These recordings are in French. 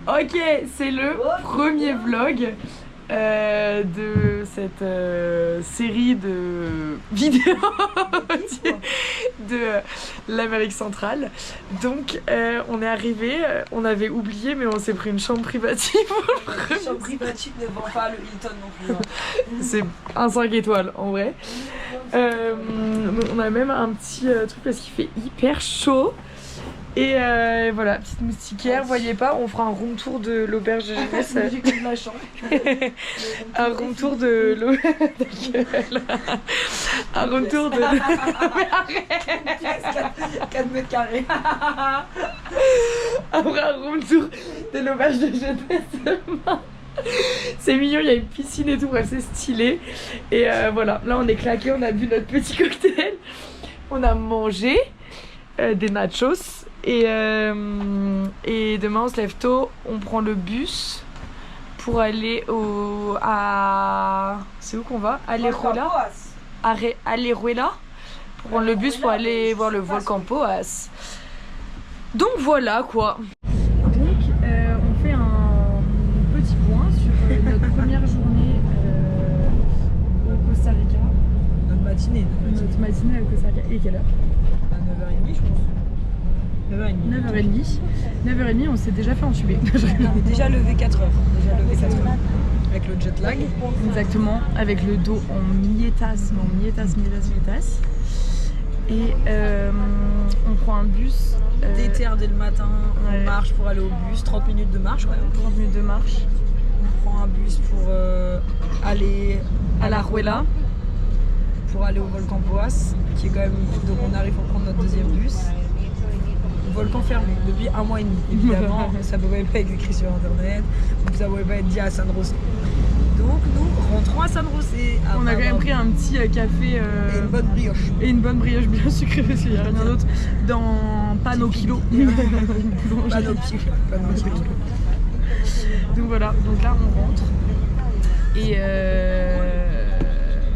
Ok, c'est le premier vlog de cette série de vidéos de l'Amérique centrale. Donc on est arrivé, on avait oublié mais on s'est pris une chambre privative. La chambre privative ne vend pas le Hilton non plus. C'est un 5 étoiles en vrai. On a même un petit truc parce qu'il fait hyper chaud. Et voilà, petite moustiquaire, voyez pas, on fera un room tour de l'auberge de jeunesse. J'ai la chambre. Un room tour de l'auberge. Un room tour de. 4 mètres carrés. Après un room tour de l'auberge de jeunesse. C'est mignon, il y a une piscine et tout, bref, c'est stylé. Et voilà, là on est claqué, on a bu notre petit cocktail. On a mangé des nachos. Et demain on se lève tôt, on prend le bus pour aller c'est où qu'on va? Alejuela. Alejuela. Pour prendre le bus pour aller voir le volcan Poas. Donc voilà quoi. Donc on fait un petit point sur notre première journée au Costa Rica. Notre matinée. Notre matinée au Costa Rica. Et quelle heure? À 9h30 je pense. 9h30. 9h30, on s'est déjà fait entuber. On est déjà levé 4h. Avec le jet lag. Exactement, avec le dos en mietas. Et on prend un bus. Déter dès le matin, on marche pour aller au bus. 30 minutes de marche, ouais. 30 minutes de marche. On prend un bus pour aller à la Ruela. Pour aller au volcan Poas, qui est quand même. Donc on arrive pour prendre notre deuxième bus. Volcan fermé depuis 1 mois et demi. Évidemment, ça ne pouvait pas être écrit sur internet, donc ça ne pouvait pas être dit à San José. Donc nous rentrons à San José. On a quand même pris un petit café et une bonne brioche. Et une bonne brioche bien sucrée parce qu'il n'y a rien d'autre dans Pan au kilo. Pan au kilo. Donc voilà, donc là on rentre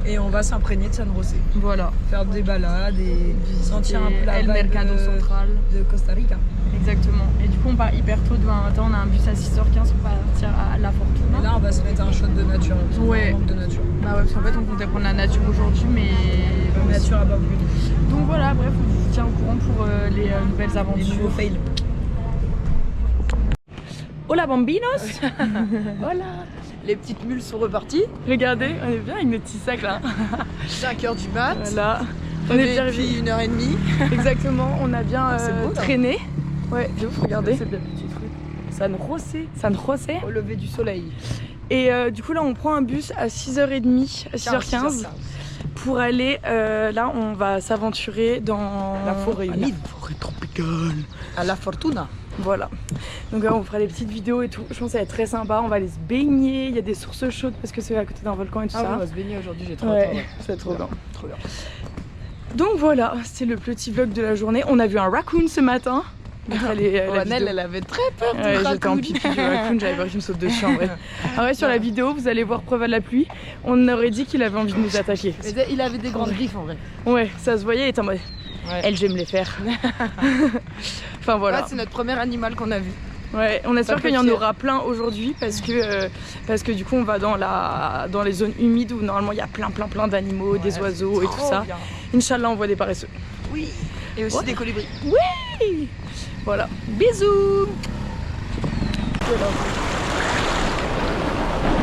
et on va s'imprégner de San José. Voilà. Faire des balades et sentir un peu la El Mercado Central de Costa Rica. Exactement. Et du coup on part hyper tôt demain matin, on a un bus à 6h15 pour partir à La Fortuna. Et là on va se mettre un shot de nature. Ouais. Un manque de nature. Bah ouais, parce qu'en fait on comptait prendre la nature aujourd'hui mais... La nature a pas voulu. Donc voilà, bref, on vous tient au courant pour les nouvelles aventures. Les nouveaux fails. Hola bambinos. Voilà. Les petites mules sont reparties. Regardez, on est bien avec nos petits sacs là. 5h du mat. Voilà. On est bien depuis 1h30. Exactement, on a bien beau, traîné. Ouais, de ouf, regardez. C'est bien petit truc. San José. Au lever du soleil. Et du coup là on prend un bus à 6h30, à 6h15 pour aller, là on va s'aventurer dans la forêt humide. La forêt tropicale. À La Fortuna. Voilà, donc on fera des petites vidéos et tout, je pense que ça va être très sympa, on va aller se baigner, il y a des sources chaudes parce que c'est à côté d'un volcan et tout ça. On va se baigner aujourd'hui, j'ai trop hâte. Ouais. C'est trop bien. Trop bien. Donc voilà, c'était le petit vlog de la journée, on a vu un raccoon ce matin. Elle avait très peur du raccoon. J'étais en pipi du raccoon, j'avais peur qu'il me saute dessus en vrai. En vrai sur la vidéo, vous allez voir preuve à la pluie, on aurait dit qu'il avait envie de nous attaquer. Mais il avait des grandes griffes en vrai. Ouais, ça se voyait, il était en mode... Ouais. Elle, je vais me les faire. Enfin voilà. Là, c'est notre premier animal qu'on a vu. Ouais, on espère qu'il y en aura plein aujourd'hui parce que du coup on va dans les zones humides où normalement il y a plein d'animaux, des oiseaux et tout ça. Bien. Inch'Allah on voit des paresseux. Oui. Et aussi des colibris. Oui. Voilà. Bisous.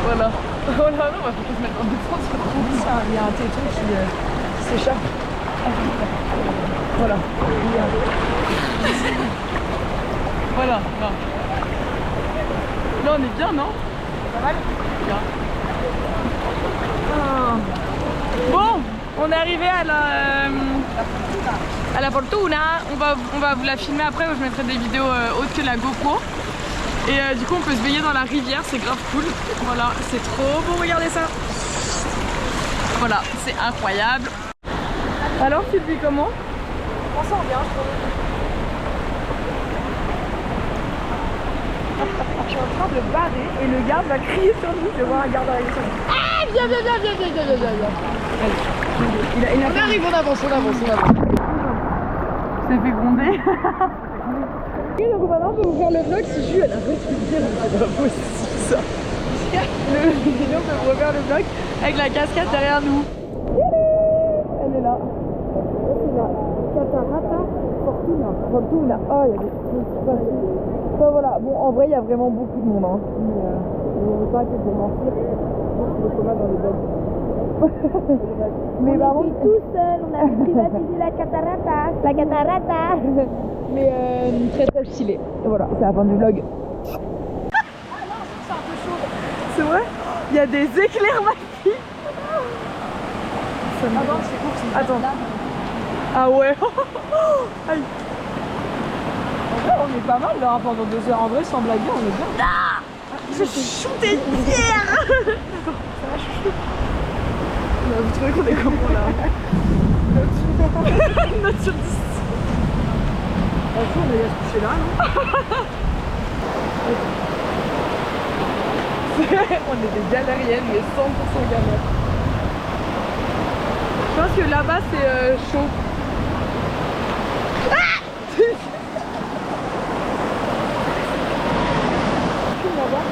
Voilà. Oh là là, on va se mettre en défense. Il y a un téton qui s'échappe. Voilà. Voilà. Là. Là on est bien, non? Pas mal. Bien. Ah. Bon, on est arrivé à la Fortuna. On va vous la filmer après, je mettrai des vidéos autres que la GoPro. Et du coup on peut se baigner dans la rivière, c'est grave cool. Voilà, c'est trop beau, regardez ça. Voilà, c'est incroyable. Alors tu te vis comment? On sent bien, je trouve. Je suis en train de barrer et le garde va crier sur nous. Je vois un garde arriver sur nous. Ah, viens. On arrive, on avance. Ça fait gronder. Ok, donc maintenant on peut vous faire le vlog si Jules elle a respecté, c'est pas possible ça. On peut vous refaire le vlog avec la cascade derrière nous. Elle est là. C'est la Catarata Fortuna. Oh, il y a des trucs. Enfin voilà, bon en vrai il y a vraiment beaucoup de monde hein. Mais on ne veut pas que pour mentir, c'est le commun dans les blogs. Mais par contre, tout seul, on a privatisé la catarata. Mais très très stylé. Et voilà, c'est la fin du vlog. C'est vrai? Il y a des éclairs magnifiques. Attends, c'est court, c'est Attends. Ah ouais. Aïe. En vrai, on est pas mal là pendant 2 heures. En vrai, sans blaguer, on est bien. Ah, je shootais une pierre. Ça va, chouchou. Vous trouvez qu'on est comment là? Note sur 10. Franchement, on est à se coucher là, non? On est des galériennes, mais 100% galères. Je pense que là-bas c'est chaud. Ah là-bas.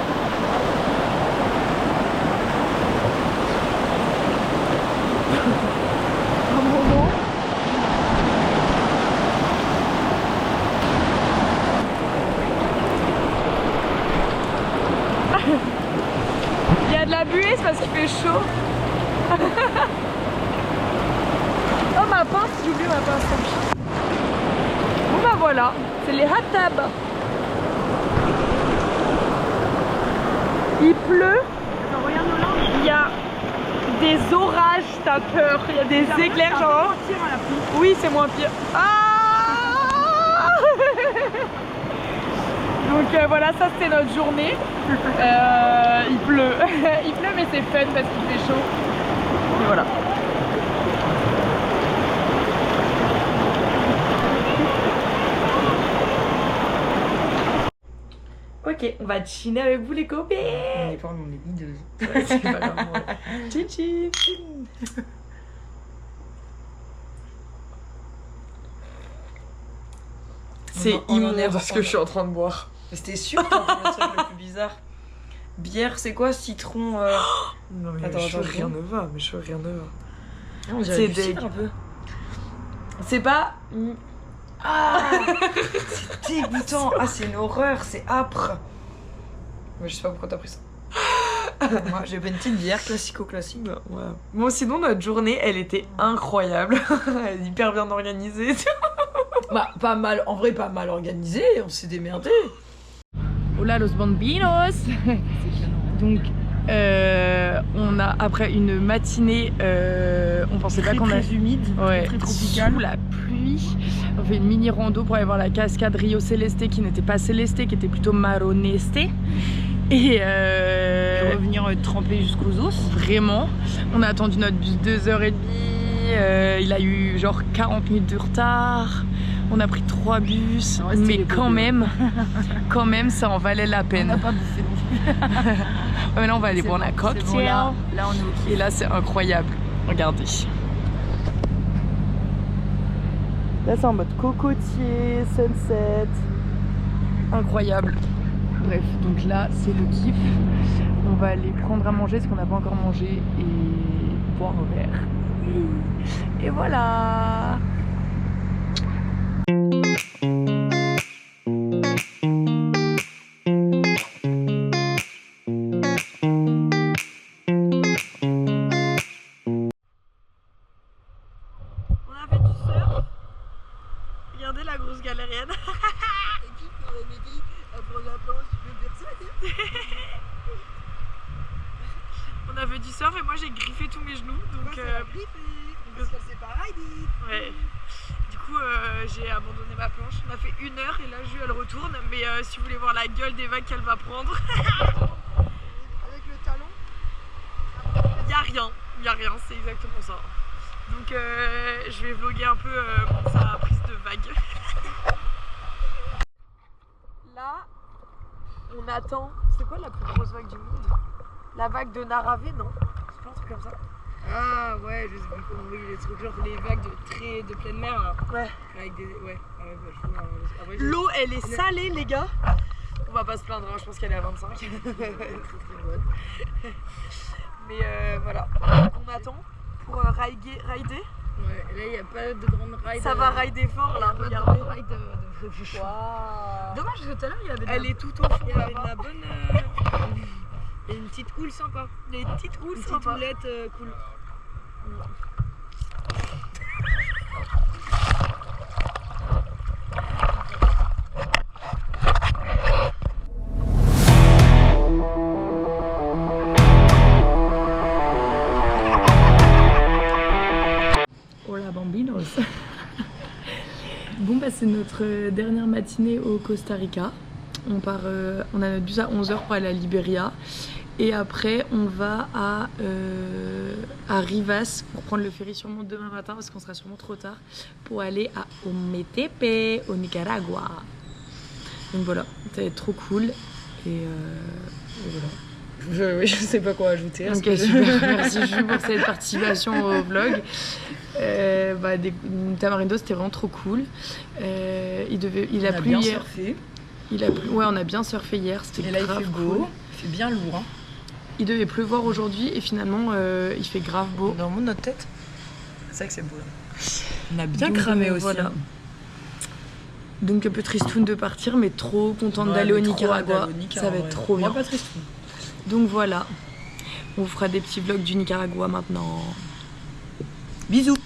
Un moment. Il y a de la buée, c'est parce qu'il fait chaud. Oh ma pince, j'ai oublié ma pince. Bon bah voilà, c'est les Hatab. Il pleut. Il y a des orages, t'as peur. Il y a des éclairs genre. Oui, c'est moins pire. Ah donc voilà, ça c'était notre journée. Il pleut. Il pleut mais c'est fun parce qu'il fait chaud. Et voilà. Ok, on va chiner avec vous les copains. On est pas, on est hideuses. Ouais, c'est pas grave. Ouais. Chin chin. C'est immonde ce que je suis en train de boire. C'était sûr que le truc le plus bizarre. Bière, c'est quoi? Citron. Non mais Attends, rien ne va, rien ne va. On dirait C'est du cidre, dégueu. un peu. C'est pas. Ah, c'est dégoûtant. Ah, c'est une horreur, c'est âpre. Mais je sais pas pourquoi t'as pris ça. Moi, j'ai une petite bière classico-classique. Ouais. Bon, sinon, notre journée, elle était incroyable. Elle est hyper bien organisée. Bah, pas mal, en vrai, pas mal organisé. On s'est démerdé. Hola los bambinos. Donc, on a, après une matinée, on pensait pas qu'on a. Très humide, Ouais, très tropical. sous la pluie. On fait une mini rando pour aller voir la cascade Rio Celeste qui n'était pas Celeste, qui était plutôt Maroneste. Et revenir tremper jusqu'aux os. Vraiment, on a attendu notre bus 2h30. Il a eu genre 40 minutes de retard. On a pris 3 bus, mais quand même, ça en valait la peine. On n'a pas bouffé non plus. Ouais, là, on va aller boire la cocktail. Bon, là, on est ok. Et là, c'est incroyable. Regardez. Là, c'est en mode cocotier, sunset. Incroyable. Bref, donc là, c'est le kiff. On va aller prendre à manger ce qu'on n'a pas encore mangé et boire un verre. Et voilà. Regardez la grosse galérienne. Et puis pour midi, après la planche, je peux personne. On a fait du surf et moi j'ai griffé tous mes genoux. Donc parce que c'est pareil. ouais. Du coup j'ai abandonné ma planche. On a fait 1 heure et là Jules elle retourne. Mais si vous voulez voir la gueule des vagues qu'elle va prendre. Avec le talon. Y a rien, c'est exactement ça. Donc je vais vlogger un peu sa prise de vague. Là, on attend. C'est quoi la plus grosse vague du monde? La vague de Naravé, non? C'est pas un truc comme ça? Ah ouais, je sais plus comment, oui, les trucs genre les vagues de pleine mer là. Ouais. Avec des. Ouais, ah ouais, bah, je vois. Après, L'eau, elle est salée, les gars. On va pas se plaindre, hein, je pense qu'elle est à 25. très très bonne. Mais voilà, on attend pour rider. Ouais, là il n'y a pas de grande ride. Ça va rider fort là, Pas de regardez. grande ride de. Waouh. Dommage parce que tout à l'heure il y avait de Elle est tout au fond il y avait de là-bas. la bonne. Il y a une petite houle sympa. Les petites houles Une petite sympas. houlette cool. Hola bambinos. Bon bah c'est notre dernière matinée au Costa Rica. On part, on a notre bus à 11h pour aller à Liberia. Et après on va à Rivas pour prendre le ferry sûrement demain matin parce qu'on sera sûrement trop tard pour aller à Ometepe au Nicaragua. Donc voilà, ça va être trop cool. Et voilà. Je sais pas quoi ajouter. Ok, super, merci Jules pour cette participation au vlog. Tamarindo, c'était vraiment trop cool. Il a plu bien hier. surfé. Ouais, on a bien surfé hier, c'était Et là il grave fait cool. beau. Il fait bien lourd. Hein. Il devait pleuvoir aujourd'hui et finalement il fait grave beau. Dans notre tête, c'est vrai que c'est beau. Là. On a bien Donc, cramé aussi. voilà. Hein. Donc un peu tristoun de partir, mais trop contente Ouais, d'aller au mais trop Nicaragua. hâte d'aller au Ça va être trop bien. Moi, pas tristoun. Donc voilà, on vous fera des petits vlogs du Nicaragua maintenant. Bisous.